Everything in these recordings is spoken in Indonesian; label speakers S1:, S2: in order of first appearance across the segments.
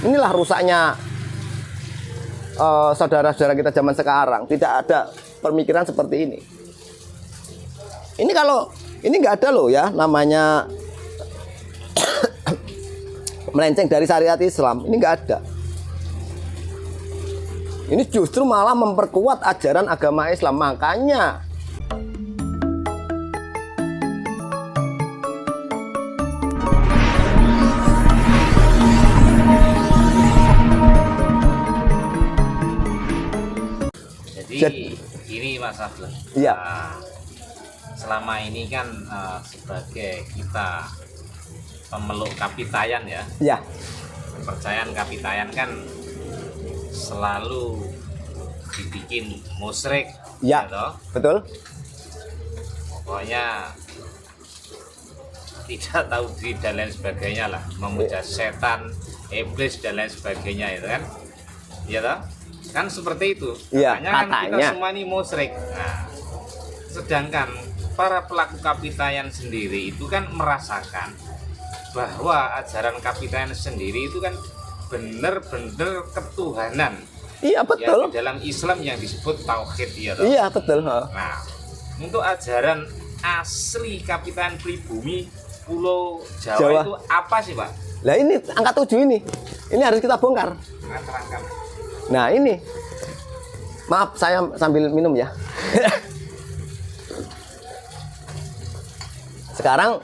S1: Inilah rusaknya saudara-saudara kita zaman sekarang. Tidak ada pemikiran seperti ini. Ini kalau ini nggak ada loh ya namanya melenceng dari syariat Islam. Ini nggak ada. Ini justru malah memperkuat ajaran agama Islam. Makanya
S2: jadi ini Mas Abdul.
S1: Iya.
S2: Selama ini kan sebagai kita pemeluk kapitayan ya.
S1: ya,
S2: Kepercayaan kapitayan kan selalu dibikin musyrik.
S1: ya,
S2: toh?
S1: betul.
S2: Pokoknya tidak tahu diri dan lain sebagainya lah, memuja setan, iblis dan lain sebagainya itu kan. Iya toh? Kan seperti itu.
S1: Iya,
S2: Katanya kan kita
S1: katanya.
S2: semua ini musyrik. Nah, sedangkan para pelaku kapitayan sendiri itu kan merasakan bahwa ajaran kapitayan sendiri itu kan benar-benar ketuhanan.
S1: Iya,
S2: Ya,
S1: betul.
S2: di dalam Islam yang disebut tauhid ya toh?
S1: Iya, betul.
S2: Nah, untuk ajaran asli kapitayan pribumi Pulau Jawa,
S1: Jawa.
S2: itu apa sih Pak?
S1: Lah ini angka 7 ini. Ini harus kita bongkar.
S2: Nah, terangkan.
S1: Nah, ini. Maaf, saya sambil minum ya. Sekarang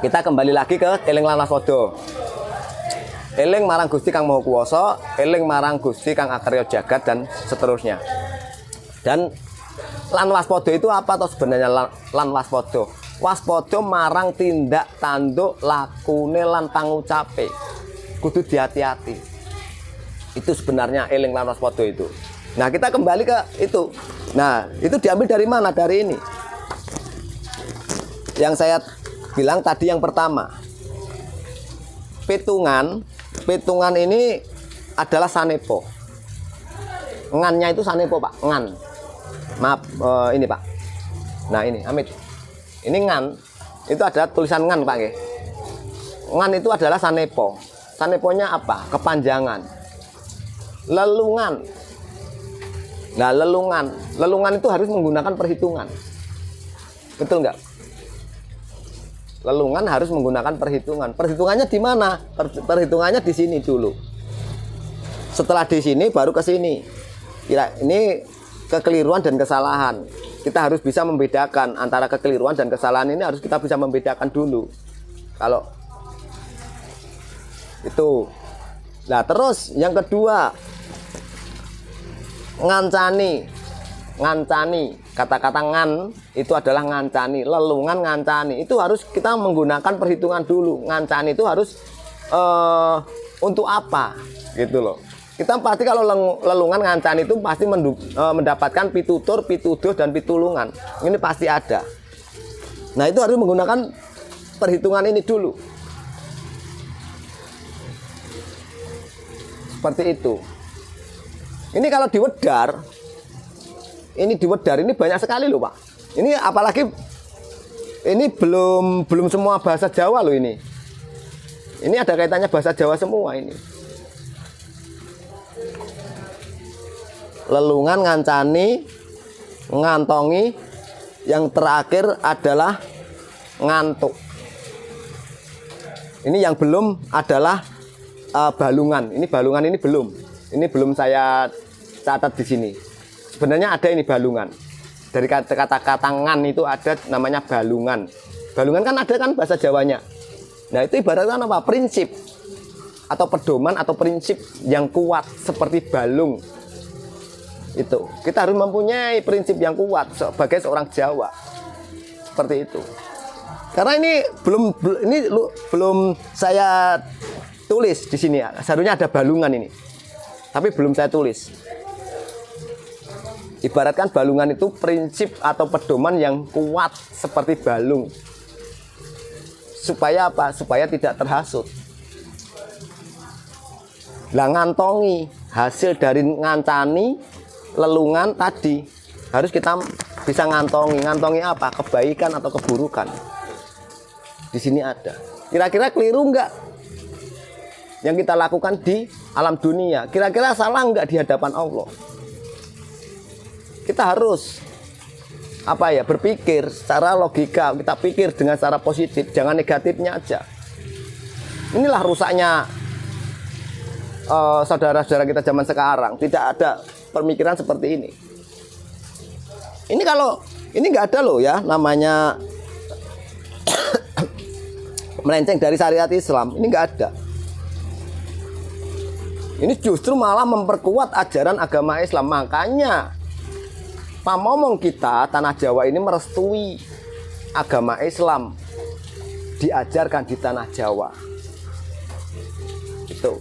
S1: kita kembali lagi ke eling lan waspada. Eling marang Gusti Kang Maha Kuwasa, eling marang Gusti Kang Akarya Jagat dan seterusnya. Dan lan waspada itu apa toh sebenarnya lan waspada? Waspada marang tindak tanduk lakune lan pangucape. Kudu hati-hati. Itu sebenarnya eling lan waspada itu. Nah, kita kembali ke itu. Nah, itu diambil dari mana? Dari ini. Yang saya bilang tadi yang pertama. Pitungan ini adalah sanepo. Ngannya itu sanepo, Pak. Ngan. Maaf, ini, Pak. Nah, ini, Amit. Ini ngan. Itu ada tulisan ngan, Pak, nggih. Ngan itu adalah sanepo. Saneponya apa? Kepanjangan. Lelungan. Nah, lelungan itu harus menggunakan perhitungan. Betul nggak? Lelungan harus menggunakan perhitungan. Perhitungannya di mana? Perhitungannya di sini dulu. Setelah di sini baru ke sini. Ini kekeliruan dan kesalahan. Kita harus bisa membedakan antara kekeliruan dan kesalahan ini, harus kita bisa membedakan dulu. Kalau itu. Nah, terus yang kedua, ngancani. Kata-kata ngan itu adalah ngancani, lelungan ngancani. Itu harus kita menggunakan perhitungan dulu. Ngancani itu harus untuk apa? Gitu loh. Kita pasti kalau lelungan ngancani itu pasti mendapatkan pitutur, pituduh dan pitulungan. Ini pasti ada. Nah, itu harus menggunakan perhitungan ini dulu. Seperti itu. Ini kalau diwedar, ini banyak sekali loh, Pak. Ini apalagi ini belum semua bahasa Jawa loh ini. Ini ada kaitannya bahasa Jawa semua ini. Lelungan, ngancani, ngantongi, yang terakhir adalah ngantuk. Ini yang belum adalah balungan. Ini balungan ini belum. Ini belum saya catat di sini. Sebenarnya ada ini balungan. Dari kata-kata ngan itu ada namanya balungan. Balungan kan ada kan bahasa Jawanya. Nah, itu ibaratnya apa? Prinsip atau pedoman atau prinsip yang kuat seperti balung. Itu. Kita harus mempunyai prinsip yang kuat sebagai seorang Jawa. Seperti itu. Karena ini belum saya tulis di sini. Seharusnya ada balungan ini. Tapi belum saya tulis. Ibaratkan balungan itu prinsip atau pedoman yang kuat seperti balung. Supaya apa? Supaya tidak terhasut. Lah ngantongi hasil dari ngancani lelungan tadi harus kita bisa ngantongi. Ngantongi apa? Kebaikan atau keburukan. Di sini ada. Kira-kira keliru enggak? yang kita lakukan di alam dunia. Kira-kira salah nggak di hadapan Allah? Kita harus berpikir secara logika. Kita pikir dengan secara positif, jangan negatifnya aja. Inilah rusaknya saudara-saudara kita zaman sekarang. Tidak ada pemikiran seperti ini. Ini kalau ini nggak ada loh ya, namanya melenceng dari syariat Islam. Ini nggak ada. Ini justru malah memperkuat ajaran agama Islam. Makanya pamomong kita tanah Jawa ini merestui agama Islam diajarkan di tanah Jawa. Itu.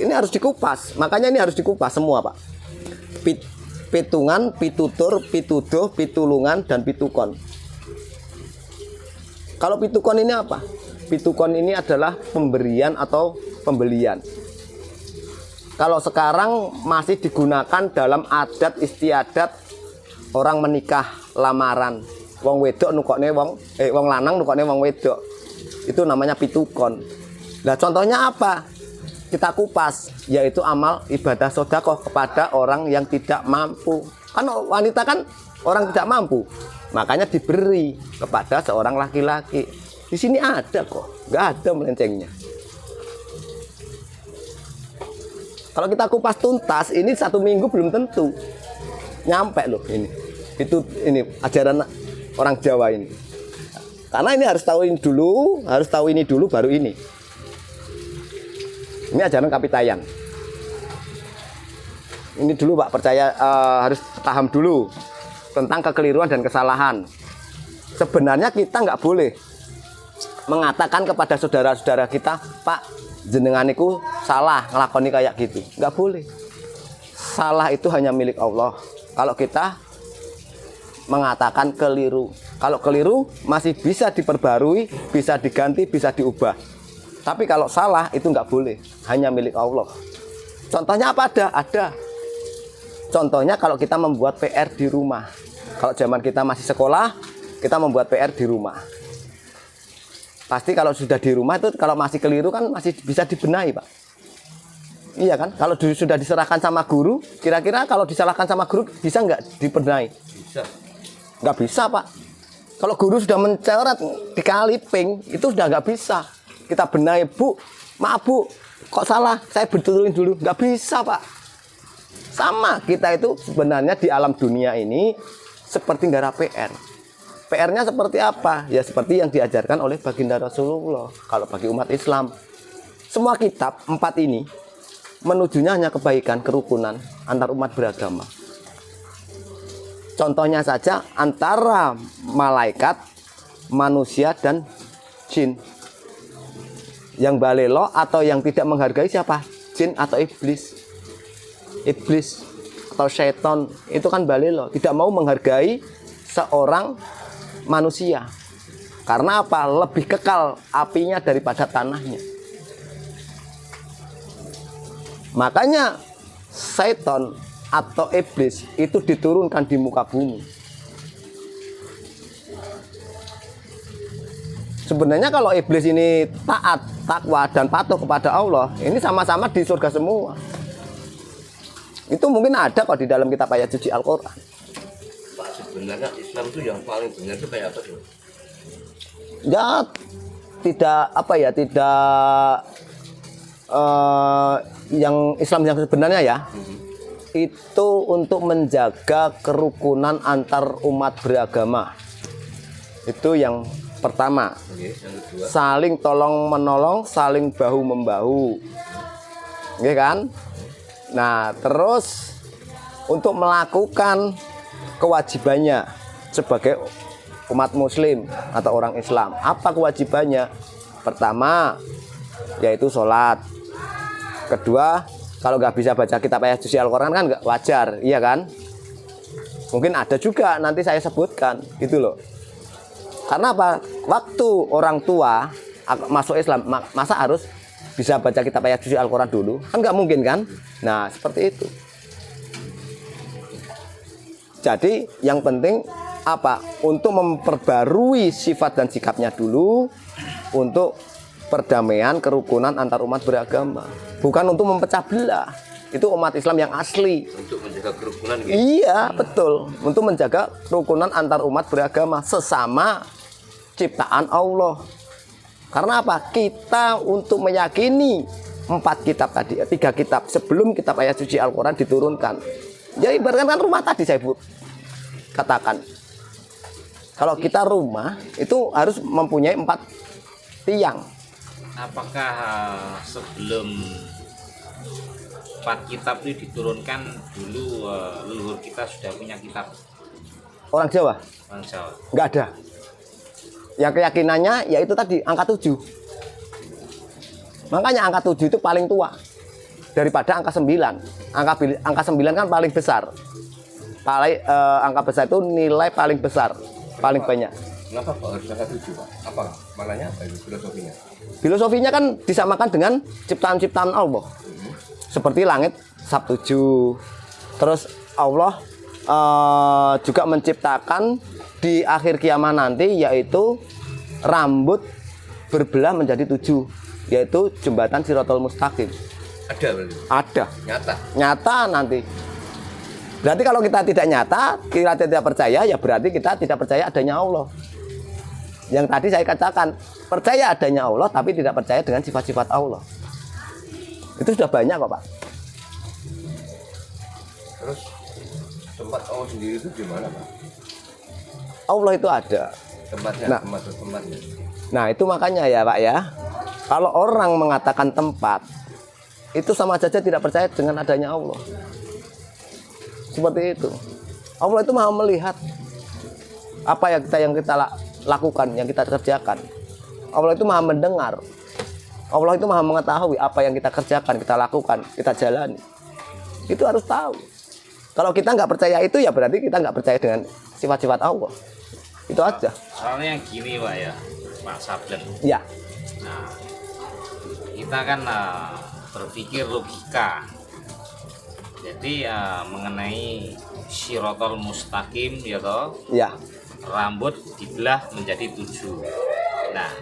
S1: Ini harus dikupas. Makanya ini harus dikupas semua, Pak. Pitungan, pitutur, pituduh, pitulungan, dan pitukon. Kalau pitukon ini apa? Pitukon ini adalah pemberian atau pembelian. Kalau sekarang masih digunakan dalam adat istiadat orang menikah lamaran. Wong wedok nukokne wong lanang nukokne wong wedok. Itu namanya pitukon. Nah, contohnya apa? Kita kupas, yaitu amal ibadah sedekah kepada orang yang tidak mampu. Kan wanita kan orang tidak mampu, makanya diberi kepada seorang laki-laki. Di sini ada kok, nggak ada melencengnya. Kalau kita kupas tuntas, ini 1 minggu belum tentu nyampe loh ini. Itu ini ajaran orang Jawa ini. Karena ini harus tahu ini dulu, baru ini. Ini ajaran Kapitayan. Ini dulu Pak, percaya harus paham dulu tentang kekeliruan dan kesalahan. Sebenarnya kita nggak boleh mengatakan kepada saudara-saudara kita, Pak, jenengan itu salah ngelakoni kayak gitu. Nggak boleh. Salah itu hanya milik Allah. Kalau kita mengatakan keliru. Kalau keliru masih bisa diperbarui, bisa diganti, bisa diubah. Tapi kalau salah itu nggak boleh, hanya milik Allah. Contohnya apa ada? Contohnya kalau kita membuat PR di rumah. Kalau zaman kita masih sekolah, kita membuat PR di rumah. Pasti kalau sudah di rumah itu kalau masih keliru kan masih bisa dibenahi, Pak. Iya kan? Kalau sudah diserahkan sama guru, kira-kira kalau disalahkan sama guru bisa nggak dibenahi? Bisa. Nggak bisa, Pak. Kalau guru sudah mencoret dikali ping, itu sudah nggak bisa. Kita benahi, Bu, maaf Bu, kok salah, saya betulin dulu. Nggak bisa, Pak. Sama, kita itu sebenarnya di alam dunia ini seperti garap PR. PR-nya seperti apa? Ya seperti yang diajarkan oleh baginda Rasulullah. Kalau bagi umat Islam, semua kitab 4 ini menujunya hanya kebaikan, kerukunan antar umat beragama. Contohnya saja antara malaikat, manusia, dan jin. Yang balelo atau yang tidak menghargai siapa? Jin atau iblis. Iblis atau syaitan itu kan balelo, tidak mau menghargai seorang manusia. Karena apa? Lebih kekal apinya daripada tanahnya. Makanya syaitan atau iblis itu diturunkan di muka bumi. Sebenarnya kalau iblis ini taat, takwa, dan patuh kepada Allah, ini sama-sama di surga semua. Itu mungkin ada kok di dalam kitab ayat suci Al-Quran.
S3: Pak, sebenarnya Islam itu yang paling benar itu kayak apa sih?
S1: Ya, yang Islam yang sebenarnya ya, itu untuk menjaga kerukunan antar umat beragama. Itu yang pertama.
S3: Oke, yang kedua.
S1: Saling tolong menolong, saling bahu membahu. Oke kan? Nah, terus untuk melakukan kewajibannya sebagai umat muslim atau orang Islam. Apa kewajibannya? Pertama, yaitu sholat. Kedua, kalau nggak bisa baca kitab ayat suci Al-Quran kan nggak wajar, iya kan? Mungkin ada juga nanti saya sebutkan, gitu loh. Karena apa? Waktu orang tua masuk Islam, masa harus bisa baca kitab ayat suci Al-Quran dulu? Kan nggak mungkin kan? Nah, seperti itu. Jadi yang penting apa? Untuk memperbarui sifat dan sikapnya dulu, untuk perdamaian, kerukunan antar umat beragama. Bukan untuk memecah belah. Itu umat Islam yang asli.
S3: Untuk menjaga kerukunan gitu.
S1: Iya, betul. Untuk menjaga kerukunan antar umat beragama sesama ciptaan Allah. Karena apa? Kita untuk meyakini 4 kitab tadi, 3 kitab sebelum kitab ayat suci Al-Quran diturunkan. Jadi ibaratkan kan rumah tadi saya katakan. Kalau kita rumah itu harus mempunyai 4 tiang.
S2: Apakah sebelum 4 kitab itu diturunkan dulu leluhur kita sudah punya kitab
S1: Orang Jawa
S2: orang Jawa?
S1: nggak ada. Yang keyakinannya yaitu tadi angka 7. Makanya angka 7 itu paling tua daripada angka 9. Angka 9 kan paling besar. Angka besar itu nilai paling besar, paling banyak.
S3: Kenapa Pak harus angka 7 Pak? Apa maknanya apa itu filosofinya?
S1: Filosofinya kan disamakan dengan ciptaan-ciptaan Allah. Seperti langit sab 7. Terus Allah juga menciptakan di akhir kiamat nanti yaitu rambut berbelah menjadi 7, yaitu jembatan Shirathul Mustaqim.
S3: Ada berarti?
S1: Ada.
S3: Nyata?
S1: Nanti. Berarti kalau kita tidak nyata, kita tidak percaya, ya berarti kita tidak percaya adanya Allah. Yang tadi saya katakan, percaya adanya Allah tapi tidak percaya dengan sifat-sifat Allah. Itu sudah banyak kok Pak.
S3: Terus tempat Allah sendiri itu di mana Pak?
S1: Allah itu ada.
S3: Tempatnya,
S1: Nah.
S3: tempatnya.
S1: Nah itu makanya ya Pak ya, kalau orang mengatakan tempat, itu sama saja tidak percaya dengan adanya Allah. Seperti itu. Allah itu maha melihat apa yang kita lakukan, yang kita kerjakan. Allah itu maha mendengar. Allah itu maha mengetahui apa yang kita kerjakan, kita lakukan, kita jalani. Itu harus tahu. Kalau kita nggak percaya itu ya berarti kita nggak percaya dengan sifat-sifat Allah. Itu aja.
S2: Soalnya gini Pak ya, Pak Sablen.
S1: Ya.
S2: Nah, kita kan berpikir logika. Jadi mengenai Shirathul Mustaqim ya toh,
S1: Ya.
S2: rambut dibelah menjadi 7. Nah,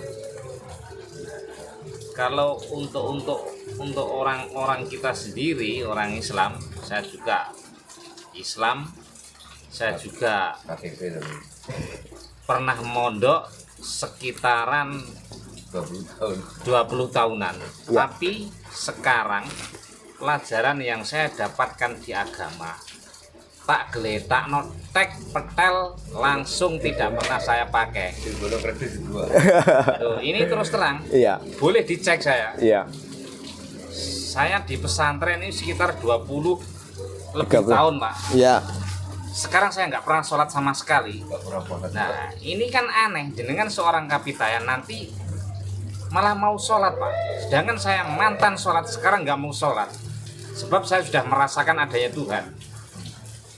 S2: kalau untuk orang-orang kita sendiri, orang Islam, saya juga Islam, saya juga
S3: KTP tadi.
S2: pernah mondok sekitaran
S3: 20 tahun.
S2: 20 tahunan.
S1: Ya.
S2: Tapi sekarang pelajaran yang saya dapatkan di agama tak geletak notek petel langsung tidak pernah saya pakai.
S3: Di bola kredit dua.
S2: Tuh, ini terus terang
S1: Iya.
S2: boleh dicek saya.
S1: Iya.
S2: Saya di pesantren ini sekitar 20 lebih
S1: 30.
S2: tahun Pak.
S1: Iya.
S2: Sekarang saya nggak pernah sholat sama sekali.
S3: Nggak pernah puasa.
S2: Nah ini kan aneh, jenengan seorang kapitayan nanti malah mau sholat Pak. Sedangkan saya mantan sholat, sekarang nggak mau sholat. Sebab saya sudah merasakan adanya Tuhan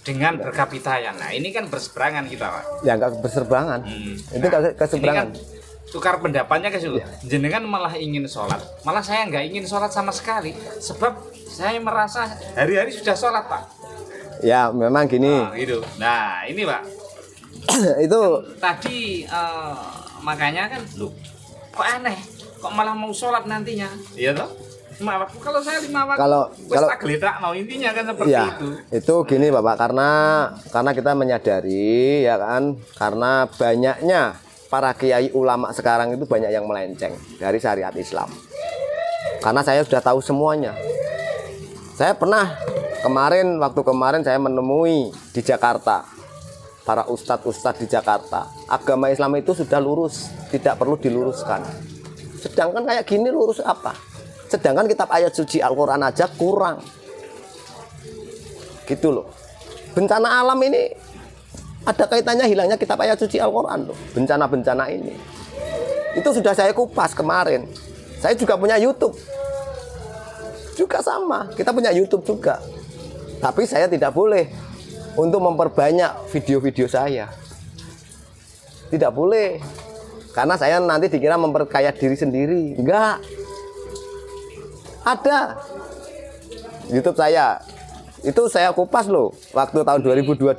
S2: dengan berkapitayan. Nah ini kan berseberangan kita Pak.
S1: Ya nggak berseberangan. Itu
S2: Nah,
S1: keseberangan.
S2: ini kan tukar pendapatnya ke situ. Jenengan malah ingin sholat, malah saya nggak ingin sholat sama sekali. Sebab saya merasa hari-hari sudah sholat Pak.
S1: Ya memang gini.
S2: Nah, gitu. Nah ini Pak.
S1: Itu
S2: Tadi makanya kan, loh, kok aneh, kok malah mau sholat nantinya, iya toh? 5 waktu, kalau saya 5 waktu, wes
S1: kalau-
S2: tak geletak, no, intinya kan seperti
S1: ya
S2: itu.
S1: gini Bapak, karena kita menyadari ya kan, karena banyaknya para kiai ulama sekarang itu banyak yang melenceng dari syariat Islam. Karena saya sudah tahu semuanya. Saya pernah waktu kemarin saya menemui di Jakarta para ustadz-ustadz di Jakarta. Agama Islam itu sudah lurus, tidak perlu diluruskan. Sedangkan kayak gini lurus apa? Sedangkan kitab ayat suci Al-Quran aja kurang. Gitu loh. Bencana alam ini ada kaitannya hilangnya kitab ayat suci Al-Quran loh. Bencana-bencana ini. Itu sudah saya kupas kemarin. Saya juga punya YouTube. Juga sama, kita punya YouTube juga. Tapi saya tidak boleh untuk memperbanyak video-video saya. Tidak boleh. Karena saya nanti dikira memperkaya diri sendiri. Enggak. Ada. YouTube saya. Itu saya kupas loh waktu tahun 2022.